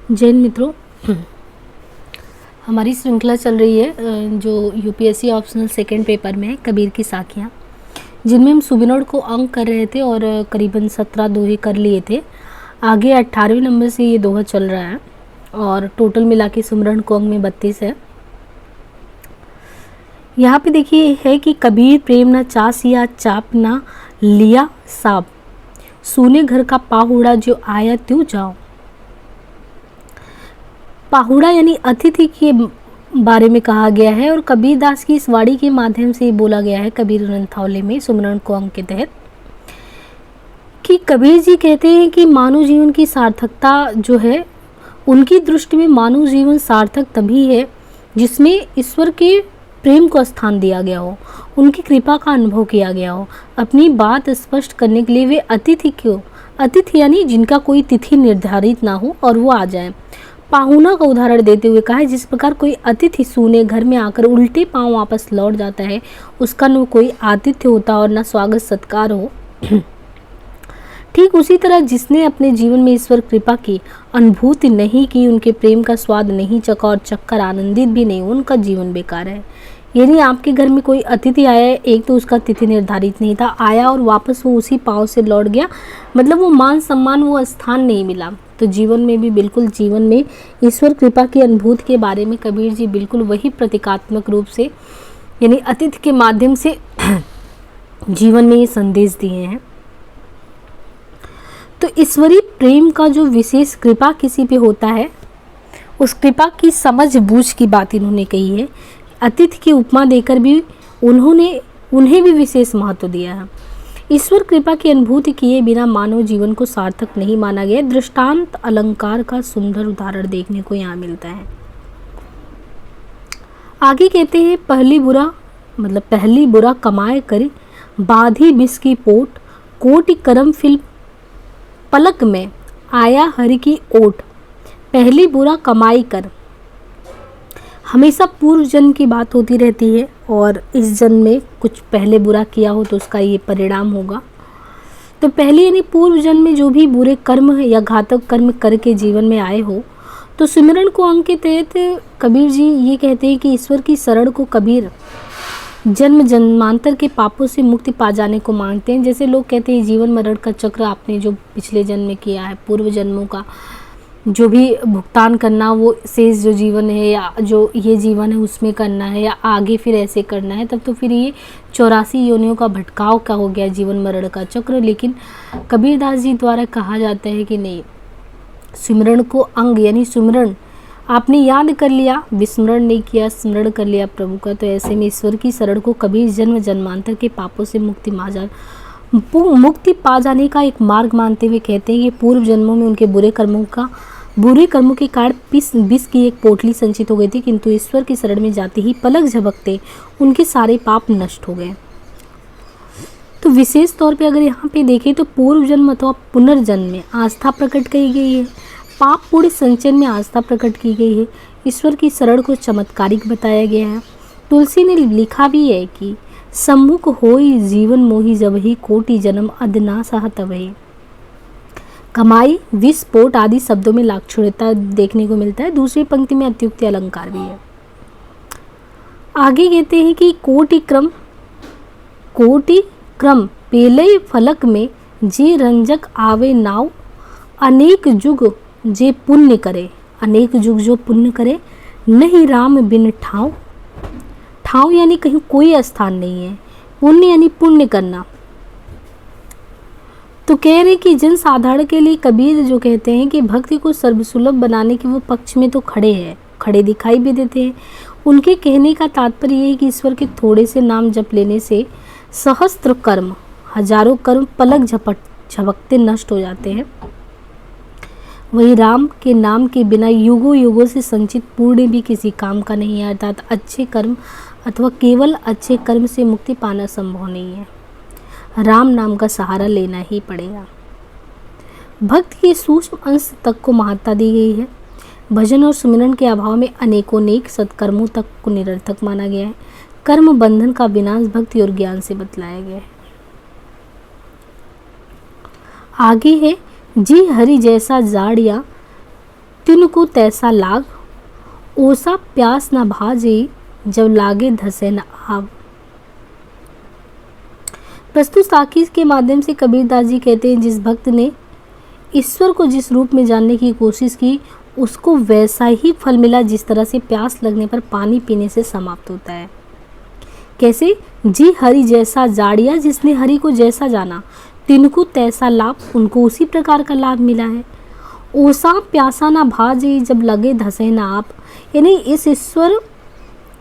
जैन मित्रों, हमारी श्रृंखला चल रही है जो यूपीएससी ऑप्शनल सेकंड पेपर में है, कबीर की साखियाँ, जिनमें हम सुबिनोड को अंक कर रहे थे और करीबन 17 दोहे कर लिए थे। आगे 18वें नंबर से ये दोहा चल रहा है और टोटल मिला के सुमरण को अंक में 32 है। यहाँ पे देखिए है कि कबीर प्रेम न चासिया चाप ना लिया साप, सूने घर का पाहुड़ा जो आया त्यों जाओ। पाहुड़ा यानी अतिथि के बारे में कहा गया है और कबीर दास की इस वाणी के माध्यम से बोला गया है कबीर ग्रंथावली में सुमरण को अंक के तहत कि कबीर जी कहते हैं कि मानव जीवन की सार्थकता जो है, उनकी दृष्टि में मानव जीवन सार्थक तभी है जिसमें ईश्वर के प्रेम को स्थान दिया गया हो, उनकी कृपा का अनुभव किया गया हो। अपनी बात स्पष्ट करने के लिए वे अतिथि यानी जिनका कोई तिथि निर्धारित ना हो और वो आ जाए। पाहुना का उदाहरण देते हुए कहा है, जिस प्रकार कोई अतिथि सूने घर में आकर उल्टे पांव वापस लौट जाता है, उसका न कोई आतिथ्य होता और न स्वागत सत्कार हो। ठीक उसी तरह जिसने अपने जीवन में ईश्वर कृपा की अनुभूति नहीं की, उनके प्रेम का स्वाद नहीं चखा और चखकर आनंदित भी नहीं, उनका जीवन बेकार है। यानी आपके घर में कोई अतिथि आया है, एक तो उसका तिथि निर्धारित नहीं था, आया और वापस वो उसी पाँव से लौट गया, मतलब वो मान सम्मान, वो स्थान नहीं मिला। तो जीवन में भी बिल्कुल, जीवन में ईश्वर कृपा की अनुभूति के बारे में कबीर जी बिल्कुल वही प्रतीकात्मक रूप से यानी अतिथि के माध्यम से जीवन में ये संदेश दिए हैं। तो ईश्वरीय प्रेम का जो विशेष कृपा किसी पे होता है, उस कृपा की समझ बूझ की बात इन्होंने कही है। अतिथि की उपमा देकर भी उन्हें भी विशेष महत्व दिया है। ईश्वर कृपा की अनुभूति किए बिना मानव जीवन को सार्थक नहीं माना गया। दृष्टांत अलंकार का सुंदर उदाहरण देखने को यहाँ मिलता है। आगे कहते हैं, पहली बुरा कमाए करी बाधी बिस की पोट, कोटि करम फिल पलक में आया हरि की ओट। पहली बुरा कमाई कर, हमेशा पूर्व जन्म की बात होती रहती है और इस जन्म में कुछ पहले बुरा किया हो तो उसका ये परिणाम होगा। तो पहले यानी पूर्व जन्म में जो भी बुरे कर्म या घातक कर्म करके जीवन में आए हो, तो सुमिरन को अंक के तहत कबीर जी ये कहते हैं कि ईश्वर की शरण को कबीर जन्म जन्मांतर के पापों से मुक्ति पा जाने को मांगते हैं। जैसे लोग कहते हैं जीवन मरण का चक्र आपने जो पिछले जन्म में किया है, पूर्व जन्मों का जो भी भुगतान करना, वो शेष जो जीवन है या जो ये जीवन है उसमें करना है या आगे फिर ऐसे करना है, तब तो फिर ये 84 योनियों का भटकाव का हो गया जीवन मरण का चक्र। लेकिन कबीर दास जी द्वारा कहा जाता है कि नहीं, सिमरण को अंग यानी सुमरण आपने याद कर लिया, विस्मरण नहीं किया, स्मरण कर लिया प्रभु का, तो ऐसे में ईश्वर की शरण को कबीर जन्म जन्मांतर के पापों से मुक्ति पा जाने का एक मार्ग मानते हुए कहते हैं कि पूर्व जन्मों में उनके बुरे कर्मों के कारण विष की एक पोटली संचित हो गई थी, किंतु ईश्वर की शरण में जाते ही पलक झपकते उनके सारे पाप नष्ट हो गए। तो विशेष तौर पे अगर यहाँ पे देखें तो पूर्व जन्म अथवा पुनर्जन्म में आस्था प्रकट की गई है, पाप पूरे संचयन में आस्था प्रकट की गई है। ईश्वर की शरण को चमत्कारिक बताया गया है। तुलसी ने लिखा भी है कि सम्मुख होई जीवन मोहि जबहि, कोटि जन्म अदना सह तबहि। कमाई, विस्फोट आदि शब्दों में लाक्षणिकता देखने को मिलता है। दूसरी पंक्ति में अत्युक्ति अलंकार भी है। आगे कहते हैं कि कोटि क्रम पेले फलक में, जे रंजक आवे नाव, अनेक जुग जे पुण्य करे। अनेक जुग जो पुण्य करे, नहीं राम बिन ठाव। ठाव यानी कहीं कोई स्थान नहीं है, पुण्य यानी पुण्य करना। तो कह रहे कि जन साधारण के लिए कबीर जो कहते हैं कि भक्ति को सर्वसुलभ बनाने के वो पक्ष में तो खड़े दिखाई भी देते हैं। उनके कहने का तात्पर्य ये है कि ईश्वर के थोड़े से नाम जप लेने से सहस्त्र कर्म, हजारों कर्म पलक झपकते नष्ट हो जाते हैं। वही राम के नाम के बिना युगों युगों से संचित पुण्य भी किसी काम का नहीं है, अर्थात अच्छे कर्म अथवा केवल अच्छे कर्म से मुक्ति पाना संभव नहीं है। राम नाम का सहारा लेना ही पड़ेगा। भक्त के सूक्ष्म अंश तक को महत्ता दी गई है। भजन और सुमिरन के अभाव में अनेकों सत्कर्मों तक को निरर्थक माना गया है। कर्म बंधन का विनाश भक्ति और ज्ञान से बतलाया गया है। आगे है, जी हरि जैसा जाड़िया, तिन तिनको तैसा लाग, ओसा प्यास न भाजे, जब लागे धसे न आव। प्रस्तुत साखी के माध्यम से कबीरदास जी कहते हैं, जिस भक्त ने ईश्वर को जिस रूप में जानने की कोशिश की, उसको वैसा ही फल मिला जिस तरह से प्यास लगने पर पानी पीने से समाप्त होता है। कैसे? जी हरि जैसा जाड़िया, जिसने हरि को जैसा जाना, तिनको तैसा लाभ, उनको उसी प्रकार का लाभ मिला है। ओसा प्यासा ना भाजे, जब लगे धसे ना आप। यानी इस ईश्वर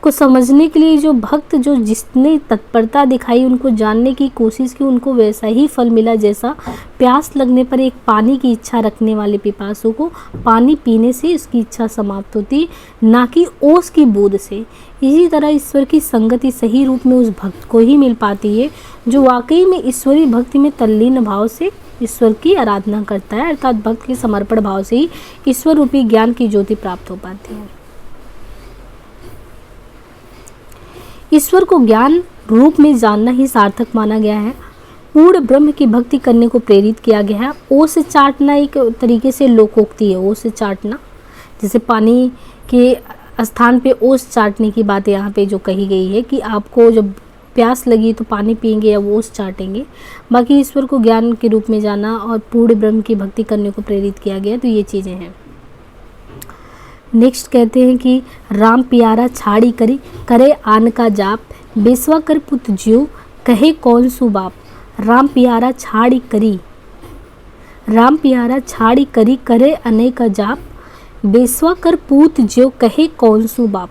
को समझने के लिए जो भक्त, जो जिसने तत्परता दिखाई, उनको जानने की कोशिश की, उनको वैसा ही फल मिला जैसा प्यास लगने पर एक पानी की इच्छा रखने वाले पिपासु को पानी पीने से उसकी इच्छा समाप्त होती, ना कि ओस की बूंद से। इसी तरह ईश्वर की संगति सही रूप में उस भक्त को ही मिल पाती है जो वाकई में ईश्वरीय भक्ति में तल्लीन भाव से ईश्वर की आराधना करता है, अर्थात भक्त के समर्पण भाव से ही ईश्वर रूपी ज्ञान की ज्योति प्राप्त हो पाती है। ईश्वर को ज्ञान रूप में जानना ही सार्थक माना गया है। पूर्ण ब्रह्म की भक्ति करने को प्रेरित किया गया है। ओ से चाटना एक तरीके से लोकोक्ति है। ओ से चाटना, जैसे पानी के स्थान पे ओस चाटने की बात यहाँ पे जो कही गई है कि आपको जब प्यास लगी तो पानी पिएंगे या ओस चाटेंगे। बाकी ईश्वर को ज्ञान के रूप में जाना और पूर्ण ब्रह्म की भक्ति करने को प्रेरित किया गया, तो ये चीज़ें हैं। नेक्स्ट कहते हैं कि राम प्यारा छाड़ी करी, करे आन का जाप, बेसवा कर पुत ज्यो, कहे कौन सु बाप। राम प्यारा छाड़ी करी, राम प्यारा छाड़ी करी, करे अने का जाप, बेसवा कर पूत ज्यो, कहे कौन सु बाप।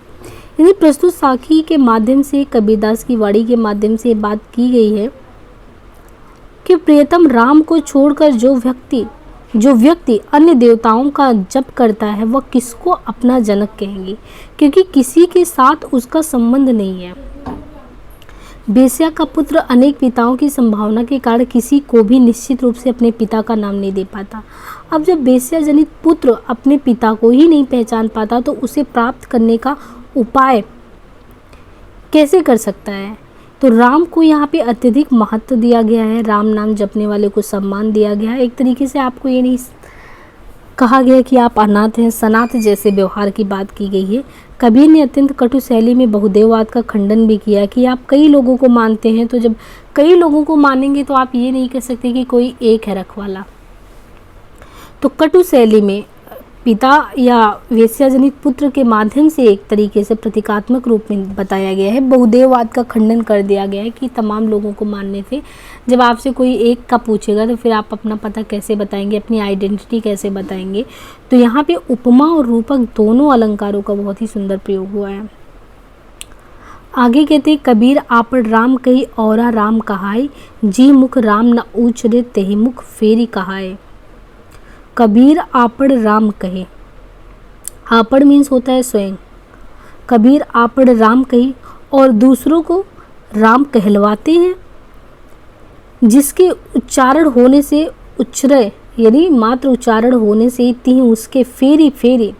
यानी प्रस्तुत साखी के माध्यम से, कबीरदास की वाणी के माध्यम से बात की गई है कि प्रियतम राम को छोड़कर जो व्यक्ति अन्य देवताओं का जप करता है, वह किसको अपना जनक कहेंगे, क्योंकि किसी के साथ उसका संबंध नहीं है। बेस्या का पुत्र अनेक पिताओं की संभावना के कारण किसी को भी निश्चित रूप से अपने पिता का नाम नहीं दे पाता। अब जब बेस्या जनित पुत्र अपने पिता को ही नहीं पहचान पाता, तो उसे प्राप्त करने का उपाय कैसे कर सकता है? तो राम को यहाँ पे अत्यधिक महत्व दिया गया है। राम नाम जपने वाले को सम्मान दिया गया है। एक तरीके से आपको ये नहीं कहा गया कि आप अनाथ हैं, सनाथ जैसे व्यवहार की बात की गई है। कबीर ने अत्यंत कटु शैली में बहुदेववाद का खंडन भी किया कि आप कई लोगों को मानते हैं, तो जब कई लोगों को मानेंगे तो आप ये नहीं कह सकते कि कोई एक है रखवाला। तो कटु शैली में पिता या वेश्याजनित पुत्र के माध्यम से एक तरीके से प्रतीकात्मक रूप में बताया गया है। बहुदेववाद का खंडन कर दिया गया है कि तमाम लोगों को मानने से जब आपसे कोई एक का पूछेगा तो फिर आप अपना पता कैसे बताएंगे, अपनी आइडेंटिटी कैसे बताएंगे। तो यहाँ पे उपमा और रूपक दोनों अलंकारों का बहुत ही सुंदर प्रयोग हुआ है। आगे कहते, कबीर आपड़ राम कही औरा राम कहाय, जी मुख राम न ऊंच रे तेहि मुख फेरी कहाय। कबीर आपड़ राम कहे, आपड़ मीन्स होता है स्वयं। कबीर आपड़ राम कही और दूसरों को राम कहलवाते हैं, जिसके उच्चारण होने से उच्चरय यानी मात्र उच्चारण होने से ही उसके फेरी फेरी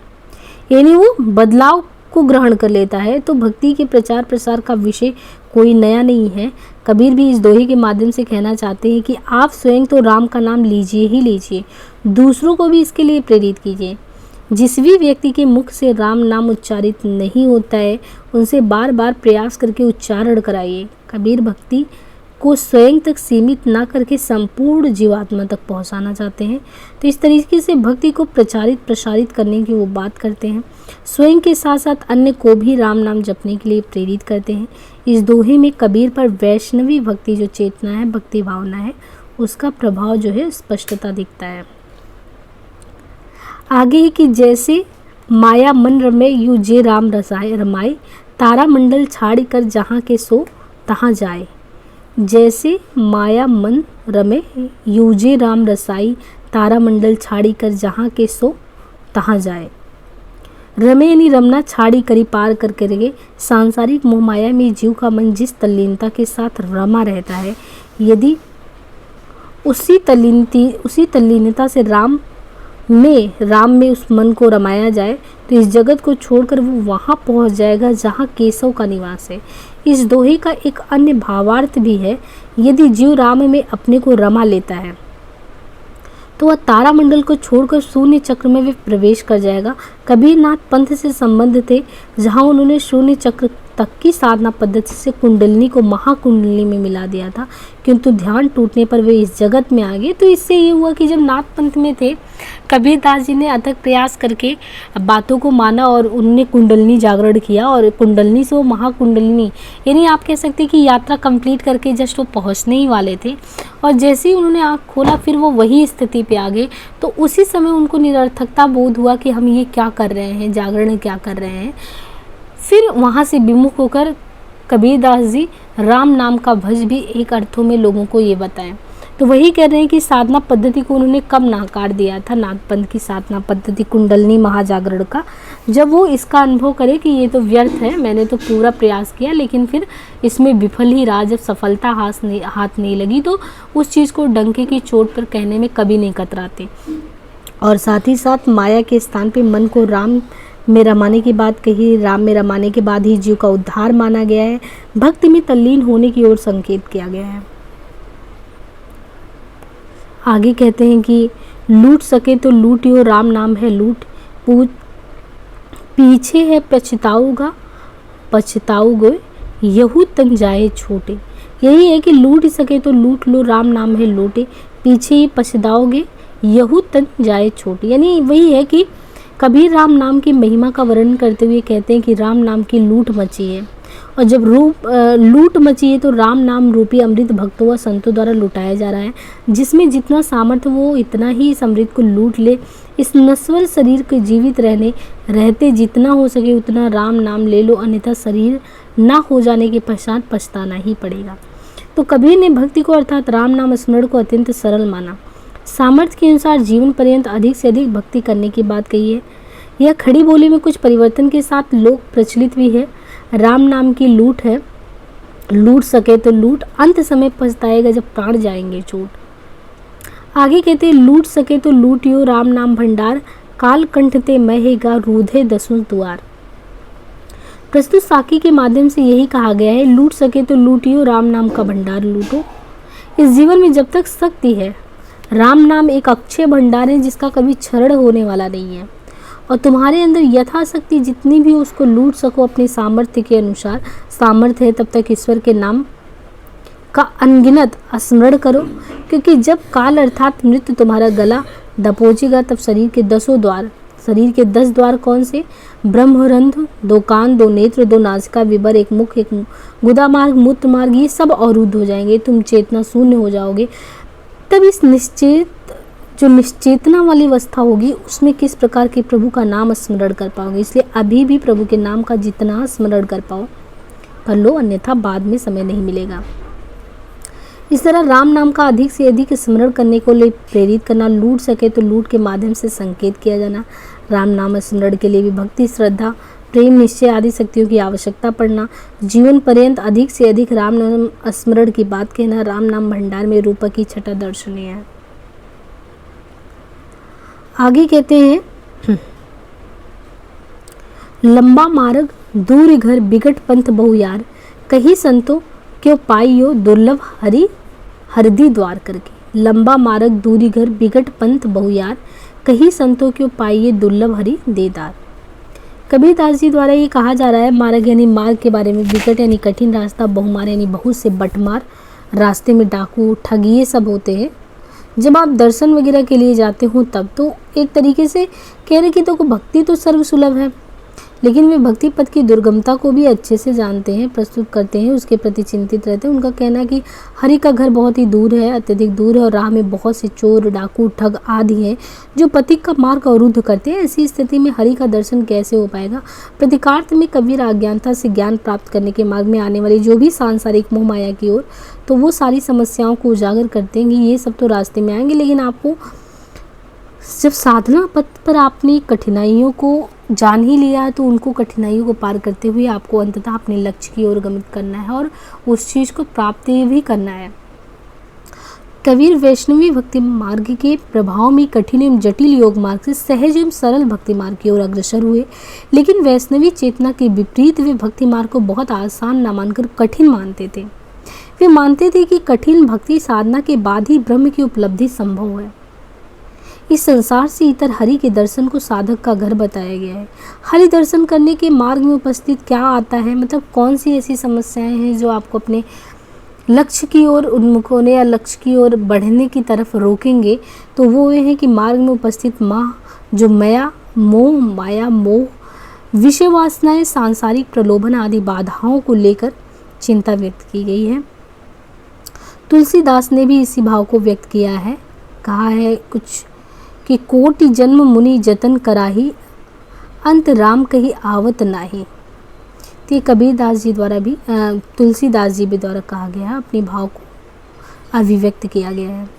यानी वो बदलाव को ग्रहण कर लेता है। तो भक्ति के प्रचार प्रसार का विषय कोई नया नहीं है। कबीर भी इस दोहे के माध्यम से कहना चाहते हैं कि आप स्वयं तो राम का नाम लीजिए ही लीजिए, दूसरों को भी इसके लिए प्रेरित कीजिए। जिस भी व्यक्ति के मुख से राम नाम उच्चारित नहीं होता है, उनसे बार बार प्रयास करके उच्चारण कराइए। कबीर भक्ति को स्वयं तक सीमित ना करके संपूर्ण जीवात्मा तक पहुंचाना चाहते हैं। तो इस तरीके से भक्ति को प्रचारित प्रसारित करने की वो बात करते हैं। स्वयं के साथ साथ अन्य को भी राम नाम जपने के लिए प्रेरित करते हैं। इस दोहे में कबीर पर वैष्णवी भक्ति जो चेतना है, भक्ति भावना है, उसका प्रभाव जो है स्पष्टता दिखता है। आगे है कि जैसे माया मन रमे यू जे राम रसाए रमाए, तारा मंडल छाड़ी कर जहाँ के सो तहाँ जाए। जैसे माया मन रमे यूजे राम रसाई, तारा मंडल छाड़ी कर जहाँ के सो तहाँ जाए। रमे यानी रमना, छाड़ी करी पार कर करके सांसारिक मोह माया में जीव का मन जिस तल्लीनता के साथ रमा रहता है, यदि उसी तल्लीनता से राम में उस मन को रमाया जाए तो इस जगत को छोड़कर वो वहाँ पहुँच जाएगा जहाँ केशव का निवास है। इस दोहे का एक अन्य भावार्थ भी है। यदि जीव राम में अपने को रमा लेता है तो वह तारामंडल को छोड़कर शून्य चक्र में वे प्रवेश कर जाएगा। कबीरनाथ पंथ से संबंध थे, जहाँ उन्होंने शून्य चक्र तक की साधना पद्धति से कुंडलिनी को महाकुंडलिनी में मिला दिया था, किंतु ध्यान टूटने पर वे इस जगत में आ गए। तो इससे ये हुआ कि जब नाथ पंथ में थे, कबीरदास जी ने अथक प्रयास करके बातों को माना और उन्होंने कुंडलिनी जागरण किया, और कुंडलिनी से वो महाकुंडलिनी, यानी आप कह सकते हैं कि यात्रा कंप्लीट करके जस्ट वो पहुंचने ही वाले थे, और जैसे ही उन्होंने आँख खोला फिर वो वही स्थिति पे आ गए। तो उसी समय उनको निरर्थकता बोध हुआ कि हम ये क्या कर रहे हैं, जागरण क्या कर रहे हैं। फिर वहाँ से विमुख होकर कबीरदास जी राम नाम का भज भी एक अर्थों में लोगों को ये बताएं। तो वही कह रहे हैं कि साधना पद्धति को उन्होंने कब नकार दिया था, नाथ पंथ की साधना पद्धति कुंडलिनी महाजागरण का, जब वो इसका अनुभव करे कि ये तो व्यर्थ है, मैंने तो पूरा प्रयास किया लेकिन फिर इसमें विफल ही रहा। जब सफलता हाथ नहीं लगी तो उस चीज़ को डंके की चोट पर कहने में कभी नहीं कतराते। और साथ ही साथ माया के स्थान पे मन को राम में रमाने की बात कही, राम में रमाने के बाद ही जीव का उद्धार माना गया है, भक्ति में तल्लीन होने की ओर संकेत किया गया है। आगे कहते हैं कि लूट सके तो लूटियो, राम नाम है लूट, पीछे है पछताओगे यहू तन जाए छोटे। यही है कि लूट सके तो लूट लो, राम नाम है लूटे, पीछे ही पछताओगे यहू तन जाए छोटे। यानी वही है कि कबीर राम नाम की महिमा का वर्णन करते हुए कहते हैं कि राम नाम की लूट मची है, और जब लूट मची है तो राम नाम रूपी अमृत भक्तों व संतों द्वारा लुटाया जा रहा है, जिसमें जितना सामर्थ्य वो इतना ही इस अमृत को लूट ले। इस नश्वर शरीर के जीवित रहते जितना हो सके उतना राम नाम ले लो, अन्यथा शरीर ना हो जाने के पश्चात पछताना ही पड़ेगा। तो कबीर ने भक्ति को अर्थात राम नाम स्मरण को अत्यंत सरल माना। सामर्थ्य के अनुसार जीवन पर्यंत अधिक से अधिक भक्ति करने की बात कही है। यह खड़ी बोली में कुछ परिवर्तन के साथ लोक प्रचलित भी है। राम नाम की लूट है, लूट सके तो लूट, अंत समय पछताएगा जब प्राण जाएंगे चोट। आगे कहते हैं लूट सके तो लूटियो, राम नाम भंडार, काल कंठते महेगा रूधे दसों द्वार। प्रस्तुत साखी के माध्यम से यही कहा गया है, लूट सके तो लूटियो, राम नाम का भंडार लूटो। इस जीवन में जब तक शक्ति है, राम नाम एक अक्षय भंडार है जिसका कभी क्षरण होने वाला नहीं है, और तुम्हारे अंदर यथाशक्ति जितनी भी उसको लूट सको अपने सामर्थ्य के अनुसार। सामर्थ्य है तब तक ईश्वर के नाम का अनगिनत स्मरण करो, क्योंकि जब काल अर्थात मृत्यु तुम्हारा गला दबोचेगा तब शरीर के 10 द्वार कौन से? ब्रह्मरंध्र, 2 कान, 2 नेत्र, 2 नासिका, विबर, 1 मुख, 1 गुदा मार्ग, मूत्र मार्ग, ये सब अवरुद्ध हो जाएंगे। तुम चेतना शून्य हो जाओगे। तब इस निश्चेतना वाली अवस्था होगी, उसमें किस प्रकार के प्रभु का नाम स्मरण कर पाओगे। इसलिए अभी भी प्रभु के नाम का जितना स्मरण कर पाओ कर लो, अन्यथा बाद में समय नहीं मिलेगा। इस तरह राम नाम का अधिक से अधिक स्मरण करने को लिए प्रेरित करना, लूट सके तो लूट के माध्यम से संकेत किया जाना। राम नाम स्मरण के लिए भी भक्ति, श्रद्धा, प्रेम, निश्चय आदि शक्तियों की आवश्यकता पड़ना। जीवन पर्यंत अधिक से अधिक राम नाम स्मरण की बात कहना। राम नाम भंडार में रूपक की छटा दर्शनीय है। आगे कहते हैं लंबा मार्ग दूर घर बिगट पंथ बहु यार, कहीं संतो क्यों पाइयो दुर्लभ हरदी द्वार करके। लंबा मार्ग दूरी घर बिगट पंथ बहु यार, कहीं संतों क्यों पाइए दुर्लभ हरि देदार। कबीरदास जी द्वारा ये कहा जा रहा है, मार्ग यानी मार्ग के बारे में, विकट यानी कठिन रास्ता, बहुमार यानी बहुत से बटमार, रास्ते में डाकू, ठगी, ये सब होते हैं। जब आप दर्शन वगैरह के लिए जाते हो तब तो एक तरीके से कह रहे कि तो भक्ति तो सर्वसुलभ है, लेकिन वे भक्ति पद की दुर्गमता को भी अच्छे से जानते हैं, प्रस्तुत करते हैं, उसके प्रति चिंतित रहते हैं। उनका कहना है कि हरि का घर बहुत ही दूर है, अत्यधिक दूर है, और राह में बहुत से चोर, डाकू, ठग आदि हैं जो पथिक का मार्ग अवरुद्ध करते हैं। ऐसी स्थिति में हरि का दर्शन कैसे हो पाएगा। प्रतिकार्थ में कबीर अज्ञानता से ज्ञान प्राप्त करने के मार्ग में आने वाली जो भी सांसारिक मोह माया की ओर, तो वो सारी समस्याओं को उजागर करते हैं कि ये सब तो रास्ते में आएंगे, लेकिन आपको जब साधना पथ पर आपने कठिनाइयों को जान ही लिया है तो उनको कठिनाइयों को पार करते हुए आपको अंततः अपने लक्ष्य की ओर गमन करना है और उस चीज़ को प्राप्त भी करना है। कबीर वैष्णवी भक्ति मार्ग के प्रभाव में कठिन एवं जटिल योग मार्ग से सहज एवं सरल भक्ति मार्ग की ओर अग्रसर हुए, लेकिन वैष्णवी चेतना के विपरीत वे भक्ति मार्ग को बहुत आसान न मानकर कठिन मानते थे। वे मानते थे कि कठिन भक्ति साधना के बाद ही ब्रह्म की उपलब्धि संभव है। इस संसार से इतर हरि के दर्शन को साधक का घर बताया गया है। हरि दर्शन करने के मार्ग में उपस्थित क्या आता है, मतलब कौन सी ऐसी समस्याएं हैं जो आपको अपने लक्ष्य की ओर उन्मुख होने या लक्ष्य की ओर बढ़ने की तरफ रोकेंगे, तो वो ये है कि मार्ग में उपस्थित जो माया मोह, विषय वासनाएं, सांसारिक प्रलोभन आदि बाधाओं को लेकर चिंता व्यक्त की गई है। तुलसीदास ने भी इसी भाव को व्यक्त किया है, कहा है कुछ कि कोटि जन्म मुनि जतन कराही, अंत राम कही आवत नाही। तो ये कबीरदास जी द्वारा भी तुलसीदास जी भी द्वारा कहा गया है, अपने भाव को अभिव्यक्त किया गया है।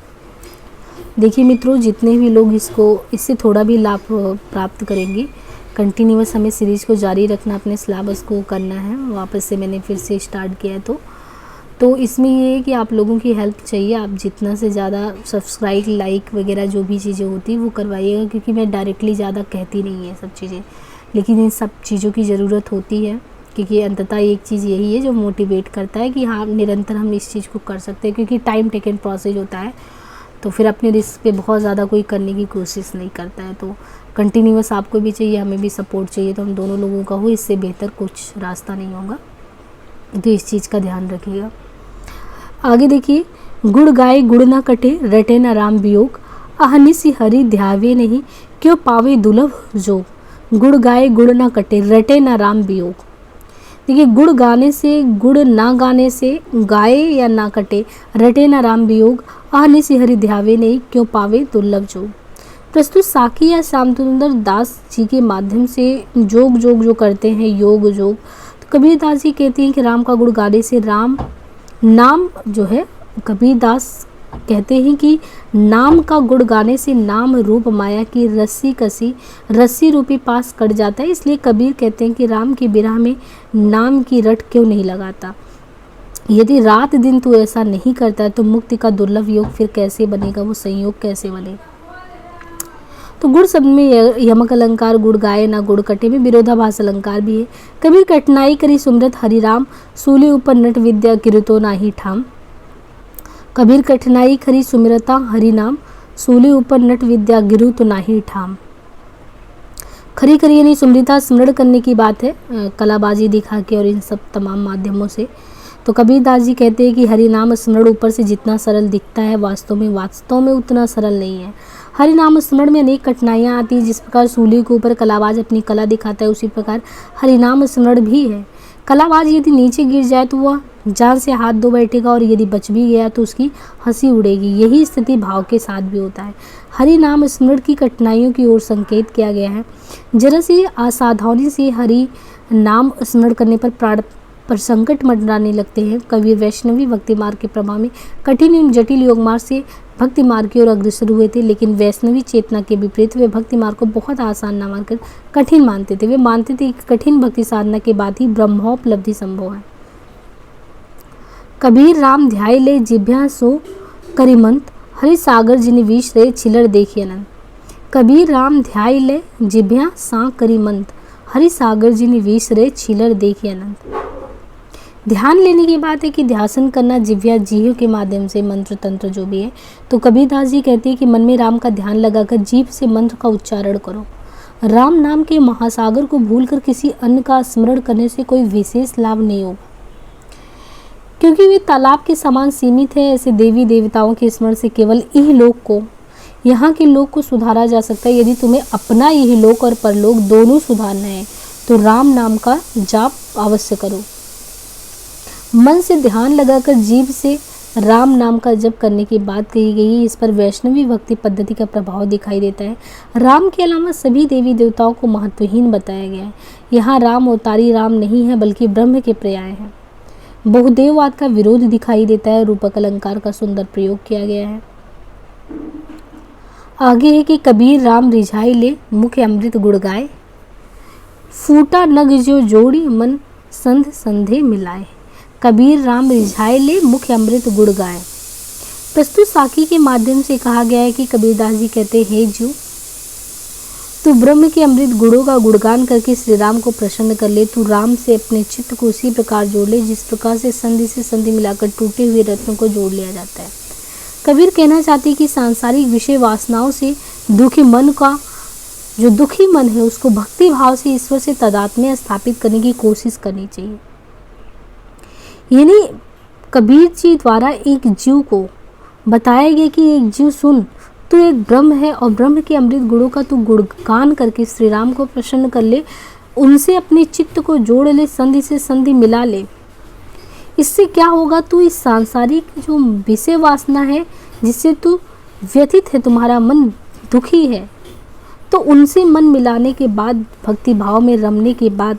देखिए मित्रों, जितने भी लोग इससे थोड़ा भी लाभ प्राप्त करेंगे, कंटिन्यूअस हमें सीरीज को जारी रखना, अपने सिलेबस को करना है। वापस से मैंने फिर से स्टार्ट किया है तो इसमें ये है कि आप लोगों की हेल्प चाहिए। आप जितना से ज़्यादा सब्सक्राइब, लाइक वगैरह जो भी चीज़ें होती है वो करवाइएगा, क्योंकि मैं डायरेक्टली ज़्यादा कहती नहीं है सब चीज़ें, लेकिन इन सब चीज़ों की ज़रूरत होती है, क्योंकि अंततः एक चीज़ यही है जो मोटिवेट करता है कि हाँ निरंतर हम इस चीज़ को कर सकते हैं, क्योंकि टाइम टेकन प्रोसेस होता है, तो फिर अपने रिस्क पे बहुत ज़्यादा कोई करने की कोशिश नहीं करता है। तो कंटिन्यूअस आपको भी चाहिए, हमें भी सपोर्ट चाहिए, तो हम दोनों लोगों का हो, इससे बेहतर कुछ रास्ता नहीं होगा। तो इस चीज़ का ध्यान रखिएगा। आगे देखिए, गुड़ गाए गुड़ ना कटे, रटे न राम वियोग, अहनिसि हरि ध्यावे नहीं, क्यों पावे दुर्लभ जोग। गुड़ गाए गुड़ ना कटे, रटे न राम वियोग। देखिए, गुड़ गाने से, गुड़ ना गाने से, गाए या ना कटे, रटे न राम वियोग, अहनिसि हरि ध्यावे नहीं, क्यों पावे दुर्लभ जोग। प्रस्तुत साकी या श्याम सुंदर दास जी के माध्यम से जोग जो करते हैं, योग जोग, तो कबीरदास जी कहते हैं कि राम का गुण गाने से राम नाम जो है, कबीरदास कहते हैं कि नाम का गुण गाने से नाम रूप माया की रस्सी रूपी पास कट जाता है। इसलिए कबीर कहते हैं कि राम की बिरह में नाम की रट क्यों नहीं लगाता। यदि रात दिन तू ऐसा नहीं करता है तो मुक्ति का दुर्लभ योग फिर कैसे बनेगा, वो संयोग कैसे बनेगा। तो गुड़ शब्द में यमक अलंकार, गुड़ गाए ना गुड़ कटे में विरोधाभास अलंकार भी है। कबीर कठिनाई करी सुमरत हरिराम, सूले ऊपर नट विद्या गिरतो नाही ठाम। कबीर कठिनाई करी सुमिरता हरिनाम, सूले ऊपर नट विद्या गिरु तो नाही ठाम। खरी खरी यानी सुमृता, स्मरण करने की बात है, कलाबाजी दिखा के और इन सब तमाम माध्यमों से। तो कबीरदास जी कहते हैं कि हरि नाम स्मरण ऊपर से जितना सरल दिखता है, वास्तव में उतना सरल नहीं है। हरि नाम स्मरण में अनेक कठिनाइयाँ आती हैं। जिस प्रकार सूली के ऊपर कलाबाज अपनी कला दिखाता है, उसी प्रकार हरि नाम स्मरण भी है। कलाबाज यदि नीचे गिर जाए तो वह जान से हाथ धो बैठेगा, और यदि बच भी गया तो उसकी हंसी उड़ेगी। यही स्थिति भाव के साथ भी होता है। हरि नाम स्मरण की कठिनाइयों की ओर संकेत किया गया है। जरा सी असावधानी से हरि नाम स्मरण करने पर संकट मंडराने लगते हैं। कबीर वैष्णवी भक्ति मार्ग के प्रभाव में कठिन एवं जटिल योग मार्ग से भक्ति मार्ग की ओर अग्रसर हुए थे, लेकिन वैष्णवी चेतना के विपरीत वे भक्ति मार्ग को बहुत आसान न मानकर कठिन मानते थे। वे मानते थे कि कठिन भक्ति साधना के बाद ही ब्रह्मोपलब्धि संभव है। कबीर राम ध्याय ले जिभ्या सो करिमंत, हरि सागर जिनि विष रे छिलर देखिए अनंत। कबीर राम ध्याय ले जिभ्या सा करिमंत, हरि सागर जिनि विष रे छिलर देखिए अनंत। ध्यान लेने की बात है कि ध्यान करना जिह्वा जीव के माध्यम से, मंत्र तंत्र जो भी है। तो कबीरदास जी कहते हैं कि मन में राम का ध्यान लगाकर जीभ से मंत्र का उच्चारण करो। राम नाम के महासागर को भूलकर किसी अन्य का स्मरण करने से कोई विशेष लाभ नहीं होगा, क्योंकि वे तालाब के समान सीमित है। ऐसे देवी देवताओं के स्मरण से केवल यह लोक को, यहाँ के लोक को सुधारा जा सकता है। यदि तुम्हें अपना यह लोक और परलोक दोनों सुधारना है तो राम नाम का जाप अवश्य करो। मन से ध्यान लगाकर जीभ से राम नाम का जप करने की बात कही गई है। इस पर वैष्णवी भक्ति पद्धति का प्रभाव दिखाई देता है। राम के अलावा सभी देवी देवताओं को महत्वहीन बताया गया है। यहाँ राम अवतारी राम नहीं है, बल्कि ब्रह्म के पर्याय है। बहुदेववाद का विरोध दिखाई देता है। रूपक अलंकार का सुंदर प्रयोग किया गया है। आगे है कि कबीर राम रिझाई ले, मुख अमृत गुड़ गाए, फूटा नग जो जोड़ी मन संध संधे मिलाए। कबीर राम रिझाए ले, मुख अमृत गुड़ गाए। प्रस्तुत साकी के माध्यम से कहा गया है कि कबीरदास जी कहते हैं, हे जीव, तू ब्रह्म के अमृत गुणों का गुणगान करके श्री राम को प्रसन्न कर ले। तू राम से अपने चित्त को उसी प्रकार जोड़ ले जिस प्रकार से संधि से संधि मिलाकर टूटे हुए रत्नों को जोड़ लिया जाता है। कबीर कहना चाहते हैं कि सांसारिक विषय वासनाओं से दुखी मन का जो दुखी मन है उसको भक्ति भाव से ईश्वर से तादात्म्य स्थापित करने की कोशिश करनी चाहिए। यानी कबीर जी द्वारा एक जीव को बताया गया कि एक जीव सुन, तू एक ब्रह्म है और ब्रह्म के अमृत गुणों का तू गुणगान करके श्री राम को प्रसन्न कर ले, उनसे अपने चित्त को जोड़ ले, संधि से संधि मिला ले। इससे क्या होगा, तू इस सांसारिक जो विषय वासना है जिससे तू व्यथित है, तुम्हारा मन दुखी है, तो उनसे मन मिलाने के बाद, भक्ति भाव में रमने के बाद,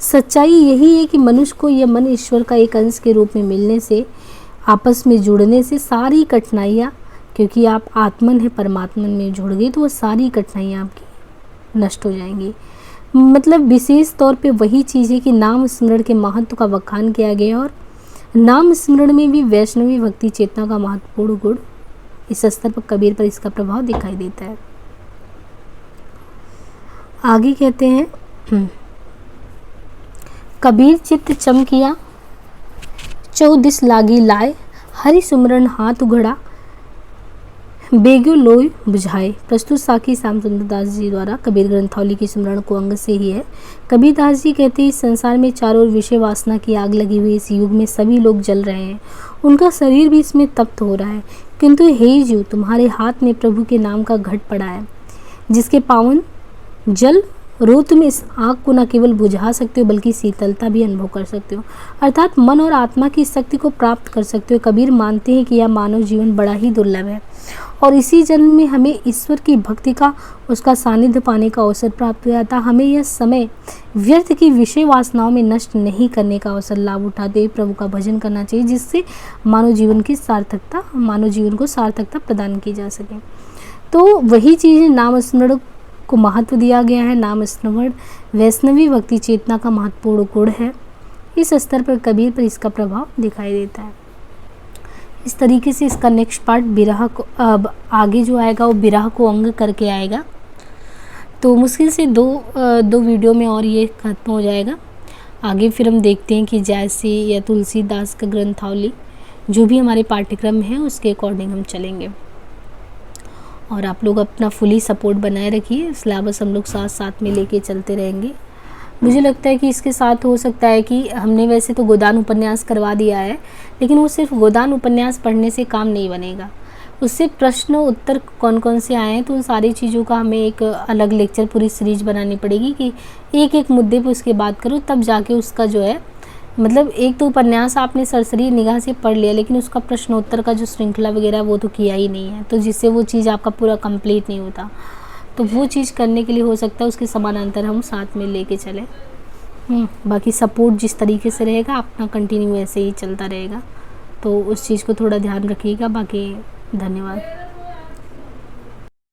सच्चाई यही है कि मनुष्य को यह मन ईश्वर का एक अंश के रूप में मिलने से, आपस में जुड़ने से सारी कठिनाइयाँ, क्योंकि आप आत्मन है परमात्मन में जुड़ गए, तो वो सारी कठिनाइयाँ आपकी नष्ट हो जाएंगी। मतलब विशेष तौर पे वही चीज़ है कि नाम स्मरण के महत्व का बखान किया गया और नाम स्मरण में भी वैष्णवी भक्ति चेतना का महत्वपूर्ण गुण, इस स्तर पर कबीर पर इसका प्रभाव दिखाई देता है। आगे कहते हैं, कबीर चित्त चमकिया चौदिस लागी लाए, हरि सुमरन हाथ उघड़ा बेगो लोई बुझाए। प्रस्तुत साखी श्याम सुंदर दास जी द्वारा कबीर ग्रंथावली की स्मरण को अंग से ही है। कबीर दास जी कहते हैं, इस संसार में चारों ओर विषय वासना की आग लगी हुई, इस युग में सभी लोग जल रहे हैं, उनका शरीर भी इसमें तप्त हो रहा है, किंतु हे जीव, तुम्हारे हाथ में प्रभु के नाम का घट पड़ा है, जिसके पावन जल रो तुम इस आग को न केवल बुझा सकते हो बल्कि शीतलता भी अनुभव कर सकते हो, अर्थात मन और आत्मा की शक्ति को प्राप्त कर सकते हो। कबीर मानते हैं कि यह मानव जीवन बड़ा ही दुर्लभ है और इसी जन्म में हमें ईश्वर की भक्ति का, उसका सानिध्य पाने का अवसर प्राप्त हुआ था। हमें यह समय व्यर्थ की विषय वासनाओं में नष्ट नहीं करने का अवसर लाभ उठाते हुए प्रभु का भजन करना चाहिए, जिससे मानव जीवन को सार्थकता प्रदान की जा सके। तो वही चीज़ नाम स्मरण को महत्व दिया गया है। नाम स्मरण वैष्णवी भक्ति चेतना का महत्वपूर्ण गुण है। इस स्तर पर कबीर पर इसका प्रभाव दिखाई देता है। इस तरीके से इसका नेक्स्ट पार्ट बिरह को, अब आगे जो आएगा वो बिरह को अंग करके आएगा, तो मुश्किल से दो वीडियो में और ये खत्म हो जाएगा। आगे फिर हम देखते हैं कि जैसे या तुलसीदास का ग्रंथावली जो भी हमारे पाठ्यक्रम है उसके अकॉर्डिंग हम चलेंगे। और आप लोग अपना फुली सपोर्ट बनाए रखिए, सिलेबस हम लोग साथ साथ में लेके चलते रहेंगे। मुझे लगता है कि इसके साथ हो सकता है कि हमने वैसे तो गोदान उपन्यास करवा दिया है, लेकिन वो सिर्फ गोदान उपन्यास पढ़ने से काम नहीं बनेगा, उससे प्रश्न उत्तर कौन कौन से आए हैं, तो उन सारी चीज़ों का हमें एक अलग लेक्चर पूरी सीरीज बनानी पड़ेगी कि एक एक मुद्दे पर उसके बात करो, तब जाके उसका जो है, मतलब एक तो उपन्यास आपने सरसरी निगाह से पढ़ लिया, लेकिन उसका प्रश्नोत्तर का जो श्रृंखला वगैरह वो तो किया ही नहीं है, तो जिससे वो चीज़ आपका पूरा कंप्लीट नहीं होता। तो वो चीज़ करने के लिए हो सकता है उसके समानांतर हम साथ में लेके चलें। बाकी सपोर्ट जिस तरीके से रहेगा अपना कंटिन्यू ऐसे ही चलता रहेगा, तो उस चीज़ को थोड़ा ध्यान रखिएगा। बाकी धन्यवाद।